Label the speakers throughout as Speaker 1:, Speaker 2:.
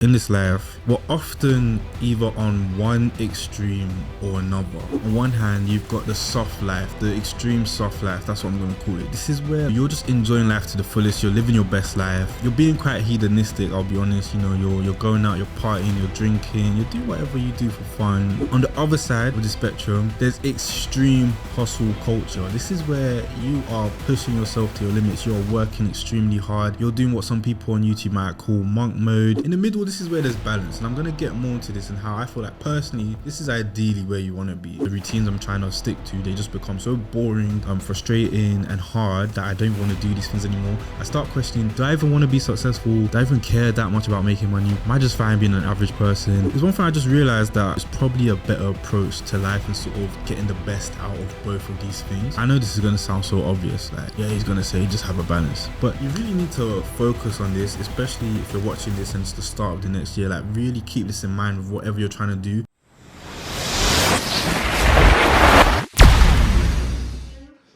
Speaker 1: In this life, we're often either on one extreme or another. On one hand, you've got the soft life, the extreme soft life, that's what I'm going to call it. This is where you're just enjoying life to the fullest, you're living your best life, you're being quite hedonistic, I'll be honest, you know, you're going out, you're partying, you're drinking, you're doing whatever you do for fun. On the other side of the spectrum, there's extreme hustle culture. This is where you are pushing yourself to your limits, you're working extremely hard, you're doing what some people on YouTube might call monk mode. In the middle, this is where there's balance, and I'm going to get more into this and how I feel like personally this is ideally where you want to be. The routines I'm trying to stick to, they just become so boring, frustrating and hard that I don't even want to do these things anymore. I start questioning, do I even want to be successful? Do I even care that much about making money? Am I just fine being an average person? There's one thing I just realized, that it's probably a better approach to life and sort of getting the best out of both of these things. I know this is going to sound so obvious, like yeah, he's going to say just have a balance, but you really need to focus on this, especially if you're watching this and it's the start of the next year. Like really keep this in mind with whatever you're trying to do.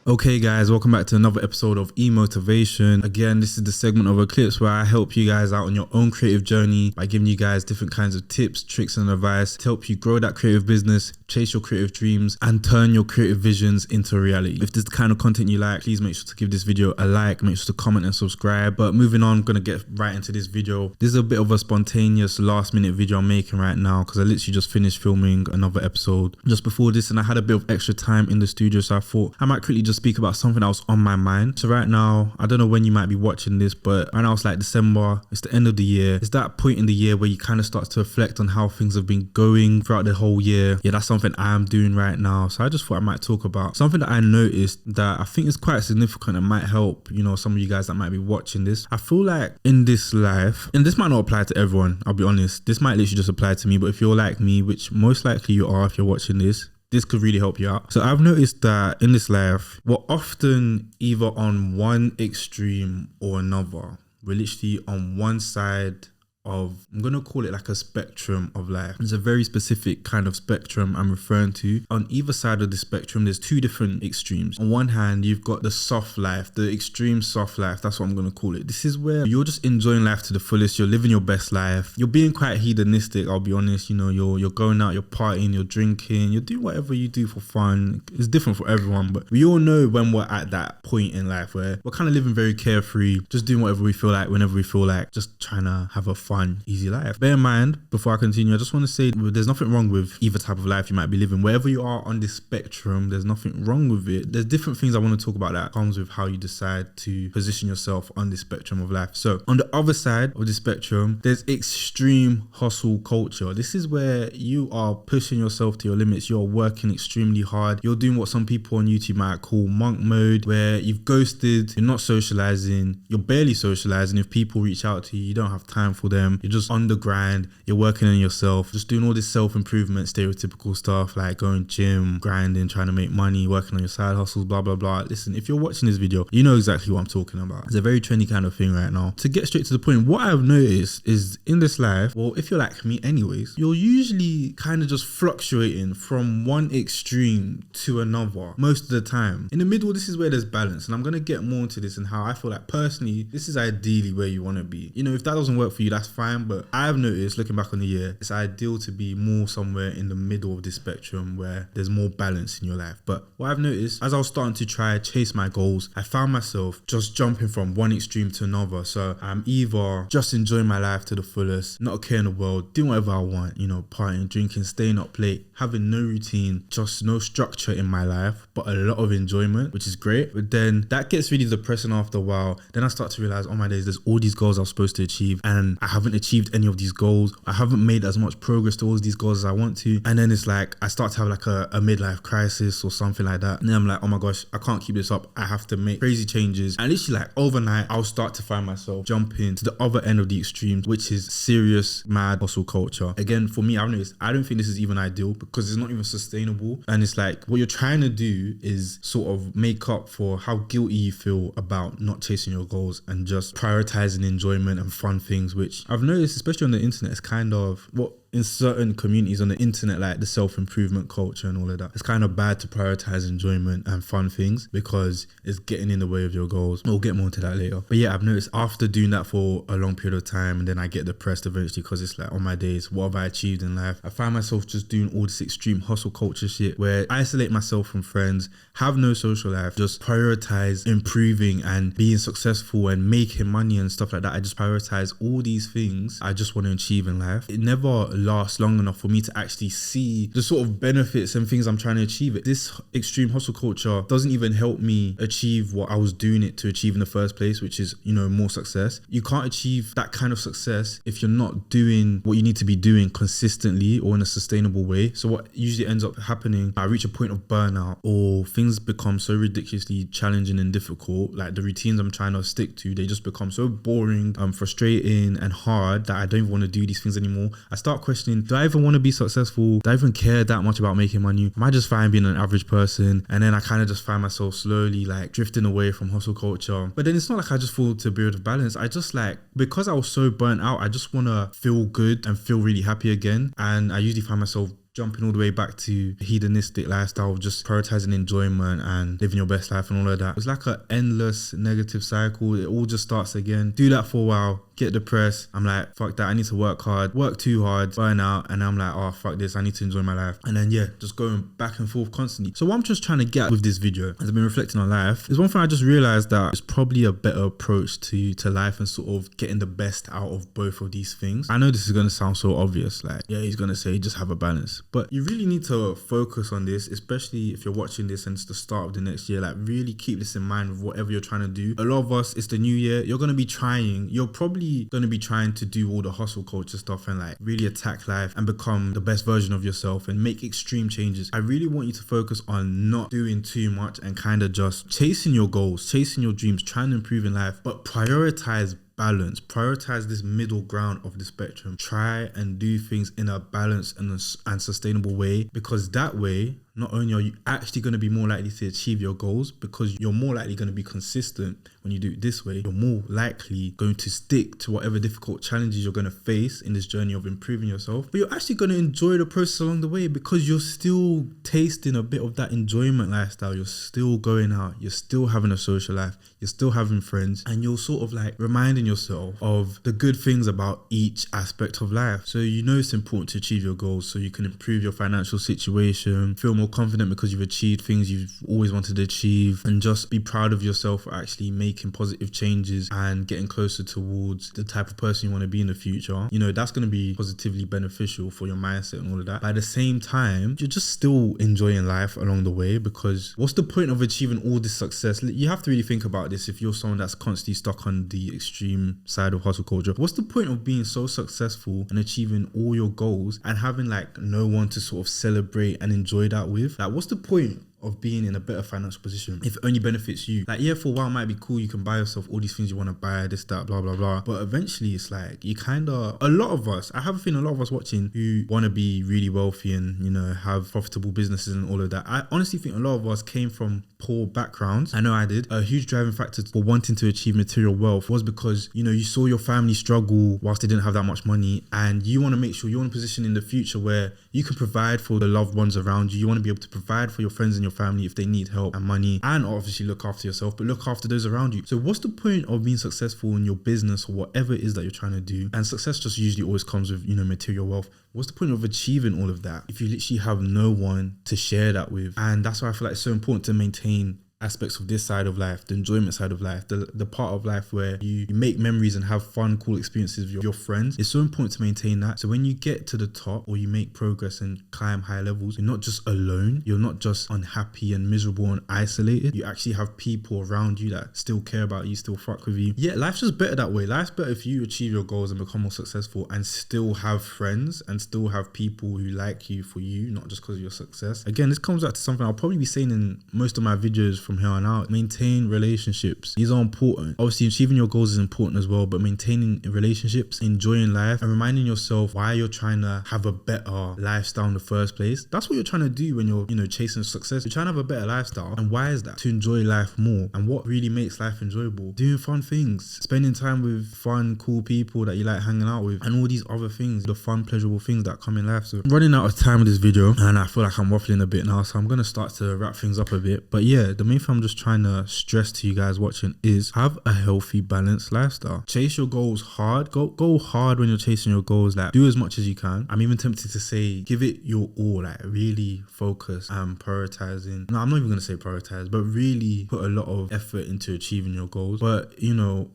Speaker 1: Okay guys, welcome back to another episode of Emotivation. Again, this is the segment of Eclipse where I help you guys out on your own creative journey by giving you guys different kinds of tips, tricks and advice to help you grow that creative business, chase your creative dreams and turn your creative visions into reality. If this is the kind of content you like, please make sure to give this video a like, make sure to comment and subscribe. But moving on, I'm going to get right into this video. This is a bit of a spontaneous last minute video I'm making right now because I literally just finished filming another episode just before this and I had a bit of extra time in the studio, so I thought I might quickly just speak about something that was on my mind. So right now, I don't know when you might be watching this, but right now it's like December, it's the end of the year. It's that point in the year where you kind of start to reflect on how things have been going throughout the whole year. Yeah, that's something I'm doing right now. So I just thought I might talk about something that I noticed that I think is quite significant and might help, you know, some of you guys that might be watching this. I feel like in this life, and this might not apply to everyone, I'll be honest, this might literally just apply to me, but if you're like me, which most likely you are if you're watching this could really help you out. So I've noticed that in this life, we're often either on one extreme or another. We're literally on one side of, I'm going to call it like a spectrum of life. It's a very specific kind of spectrum I'm referring to. On either side of the spectrum, there's two different extremes. On one hand, you've got the soft life, the extreme soft life, that's what I'm going to call it. This is where you're just enjoying life to the fullest, you're living your best life, you're being quite hedonistic, I'll be honest, you know, you're going out, you're partying, you're drinking, you're doing whatever you do for fun. It's different for everyone, but we all know when we're at that point in life where we're kind of living very carefree, just doing whatever we feel like, whenever we feel like, just trying to have a fun, easy life. Bear in mind, before I continue, I just want to say there's nothing wrong with either type of life you might be living. Wherever you are on this spectrum, there's nothing wrong with it. There's different things I want to talk about that comes with how you decide to position yourself on this spectrum of life. So on the other side of the spectrum, there's extreme hustle culture. This is where you are pushing yourself to your limits, you're working extremely hard, you're doing what some people on YouTube might call monk mode, where you've ghosted, you're not socializing, you're barely socializing. If people reach out to you, you don't have time for them. You're just on the grind, you're working on yourself, just doing all this self-improvement, stereotypical stuff like going gym, grinding, trying to make money, working on your side hustles, blah, blah, blah. Listen, if you're watching this video, you know exactly what I'm talking about. It's a very trendy kind of thing right now. To get straight to the point, what I've noticed is in this life, well, if you're like me anyways, you're usually kind of just fluctuating from one extreme to another most of the time. In the middle, this is where there's balance, and I'm going to get more into this and how I feel like personally, this is ideally where you want to be. You know, if that doesn't work for you, that's fine, but I've noticed looking back on the year, it's ideal to be more somewhere in the middle of this spectrum where there's more balance in your life. But what I've noticed, as I was starting to try chase my goals, I found myself just jumping from one extreme to another. So I'm either just enjoying my life to the fullest, not a care in the world, doing whatever I want, you know, partying, drinking, staying up late, having no routine, just no structure in my life, but a lot of enjoyment, which is great. But then that gets really depressing after a while. Then I start to realize, oh my days, there's all these goals I was supposed to achieve and I haven't achieved any of these goals. I haven't made as much progress towards these goals as I want to. And then it's like I start to have like a midlife crisis or something like that. And then I'm like, oh my gosh, I can't keep this up. I have to make crazy changes. And literally like overnight, I'll start to find myself jumping to the other end of the extremes, which is serious mad hustle culture. Again, for me, I've noticed, I don't think this is even ideal because it's not even sustainable. And it's like what you're trying to do is sort of make up for how guilty you feel about not chasing your goals and just prioritizing enjoyment and fun things, which I've noticed, especially on the internet, is kind of what in certain communities on the internet, like the self-improvement culture and all of that, it's kind of bad to prioritize enjoyment and fun things because it's getting in the way of your goals. We'll get more into that later. But yeah, I've noticed after doing that for a long period of time, and then I get depressed eventually because it's like, on my days, what have I achieved in life? I find myself just doing all this extreme hustle culture shit where I isolate myself from friends, have no social life, just prioritize improving and being successful and making money and stuff like that. I just prioritize all these things I just want to achieve in life. It never lasts long enough for me to actually see the sort of benefits and things I'm trying to achieve. This extreme hustle culture doesn't even help me achieve what I was doing it to achieve in the first place, which is, you know, more success. You can't achieve that kind of success if you're not doing what you need to be doing consistently or in a sustainable way. So what usually ends up happening, I reach a point of burnout or things become so ridiculously challenging and difficult. Like the routines I'm trying to stick to, they just become so boring, frustrating and hard that I don't even want to do these things anymore. I start questioning, do I even want to be successful? Do I even care that much about making money? Am I just fine being an average person? And then I kind of just find myself slowly like drifting away from hustle culture. But then it's not like I just fall to a period of balance. I just like, because I was so burnt out, I just want to feel good and feel really happy again. And I usually find myself jumping all the way back to hedonistic lifestyle of just prioritizing enjoyment and living your best life and all of that. It's like an endless negative cycle. It all just starts again. Do that for a while, get depressed. I'm like, fuck that. I need to work hard, work too hard, burn out. And I'm like, oh, fuck this. I need to enjoy my life. And then, yeah, just going back and forth constantly. So what I'm just trying to get with this video, as I've been reflecting on life, is one thing I just realized that it's probably a better approach to life and sort of getting the best out of both of these things. I know this is going to sound so obvious. Like, yeah, he's going to say just have a balance. But you really need to focus on this, especially if you're watching this and it's the start of the next year. Like, really keep this in mind with whatever you're trying to do. A lot of us, it's the new year. You're going to be trying. You're probably going to be trying to do all the hustle culture stuff and like really attack life and become the best version of yourself and make extreme changes. I really want you to focus on not doing too much and kind of just chasing your goals, chasing your dreams, trying to improve in life, but prioritize balance. Prioritize this middle ground of the spectrum. Try and do things in a balanced and sustainable way, because that way, not only are you actually going to be more likely to achieve your goals, because you're more likely going to be consistent when you do it this way, you're more likely going to stick to whatever difficult challenges you're going to face in this journey of improving yourself, but you're actually going to enjoy the process along the way because you're still tasting a bit of that enjoyment lifestyle. You're still going out, you're still having a social life, you're still having friends, and you're sort of like reminding yourself of the good things about each aspect of life. So you know it's important to achieve your goals so you can improve your financial situation, feel more confident because you've achieved things you've always wanted to achieve, and just be proud of yourself for actually making positive changes and getting closer towards the type of person you want to be in the future. You know, that's going to be positively beneficial for your mindset and all of that. But at the same time, you're just still enjoying life along the way, because what's the point of achieving all this success? You have to really think about this if you're someone that's constantly stuck on the extreme side of hustle culture. What's the point of being so successful and achieving all your goals and having like no one to sort of celebrate and enjoy that with? Like, what's the point of being in a better financial position if it only benefits you? Like, yeah, for a while it might be cool, you can buy yourself all these things you want to buy, this, that, blah, blah, blah, but eventually it's like you kind of, a lot of us, I have a feeling a lot of us watching who want to be really wealthy and, you know, have profitable businesses and all of that. I honestly think a lot of us came from poor backgrounds. I know I did. A huge driving factor for wanting to achieve material wealth was because, you know, you saw your family struggle whilst they didn't have that much money, and you want to make sure you're in a position in the future where you can provide for the loved ones around you. You want to be able to provide for your friends and your family if they need help and money, and obviously look after yourself, but look after those around you. So what's the point of being successful in your business or whatever it is that you're trying to do? And success just usually always comes with, you know, material wealth. What's the point of achieving all of that if you literally have no one to share that with? And that's why I feel like it's so important to maintain aspects of this side of life, the enjoyment side of life, the part of life where you make memories and have fun, cool experiences with your friends. It's so important to maintain that. So when you get to the top or you make progress and climb higher levels, you're not just alone, you're not just unhappy and miserable and isolated. You actually have people around you that still care about you, still fuck with you. Yeah, life's just better that way. Life's better if you achieve your goals and become more successful and still have friends and still have people who like you for you, not just because of your success. Again, this comes back to something I'll probably be saying in most of my videos from from here on out. Maintain relationships. These are important. Obviously, achieving your goals is important as well, but maintaining relationships, enjoying life, and reminding yourself why you're trying to have a better lifestyle in the first place. That's what you're trying to do when you're, chasing success. You're trying to have a better lifestyle. And why is that? To enjoy life more. And what really makes life enjoyable? Doing fun things, spending time with fun, cool people that you like hanging out with, and all these other things, the fun, pleasurable things that come in life. So I'm running out of time with this video, and I feel like I'm waffling a bit now, so I'm gonna start to wrap things up a bit. But yeah, the main thing I'm just trying to stress to you guys watching is have a healthy, balanced lifestyle. Chase your goals hard. Go hard when you're chasing your goals. Like, do as much as you can. I'm even tempted to say give it your all. Like, really focus and prioritizing. No, I'm not even gonna say prioritize, but really put a lot of effort into achieving your goals. But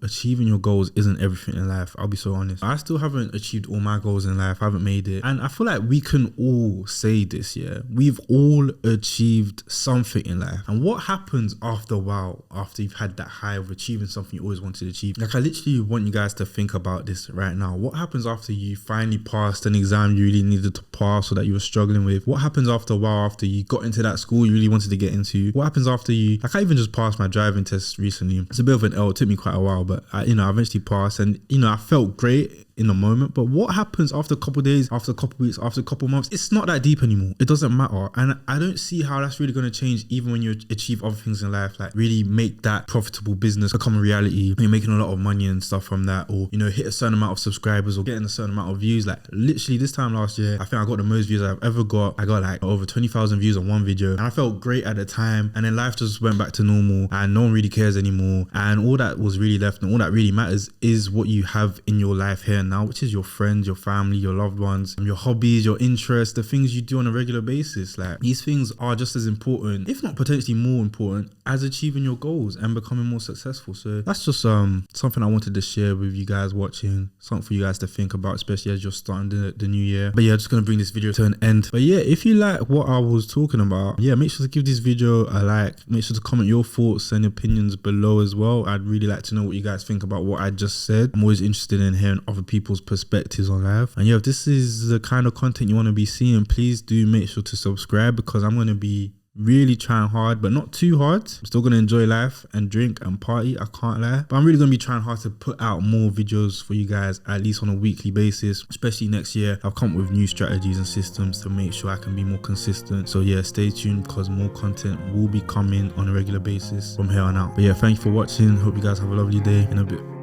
Speaker 1: achieving your goals isn't everything in life. I'll be so honest. I still haven't achieved all my goals in life. I haven't made it, and I feel like we can all say this. Yeah, we've all achieved something in life. And what happens after a while, after you've had that high of achieving something you always wanted to achieve? Like, I literally want you guys to think about this right now. What happens after you finally passed an exam you really needed to pass or that you were struggling with? What happens after a while, after you got into that school you really wanted to get into? What happens after you, like, I even just passed my driving test recently. It's a bit of an L. It took me quite a while, but I eventually passed, and I felt great in the moment. But what happens after a couple of days, after a couple of weeks, after a couple of months? It's not that deep anymore. It doesn't matter. And I don't see how that's really going to change even when you achieve other things in life, like really make that profitable business become a reality. You're making a lot of money and stuff from that, or hit a certain amount of subscribers or getting a certain amount of views. Like, literally this time last year, I think I got the most views I've ever got. I got like over 20,000 views on one video, and I felt great at the time. And then life just went back to normal, and no one really cares anymore. And all that was really left, and all that really matters is what you have in your life here and now, which is your friends, your family, your loved ones, your hobbies, your interests, the things you do on a regular basis. Like, these things are just as important, if not potentially more important, as achieving your goals and becoming more successful. So that's just something I wanted to share with you guys watching, something for you guys to think about, especially as you're starting the new year. But yeah, just gonna bring this video to an end. But yeah, if you like what I was talking about, yeah, make sure to give this video a like. Make sure to comment your thoughts and opinions below as well. I'd really like to know what you guys think about what I just said. I'm always interested in hearing other people's perspectives on life. And yeah, if this is the kind of content you want to be seeing, please do make sure to subscribe, because I'm going to be really trying hard, but not too hard. I'm still going to enjoy life and drink and party, I can't lie, but I'm really going to be trying hard to put out more videos for you guys, at least on a weekly basis. Especially next year, I've come up with new strategies and systems to make sure I can be more consistent. So yeah, stay tuned, because more content will be coming on a regular basis from here on out. But yeah, thank you for watching. Hope you guys have a lovely day. In a bit.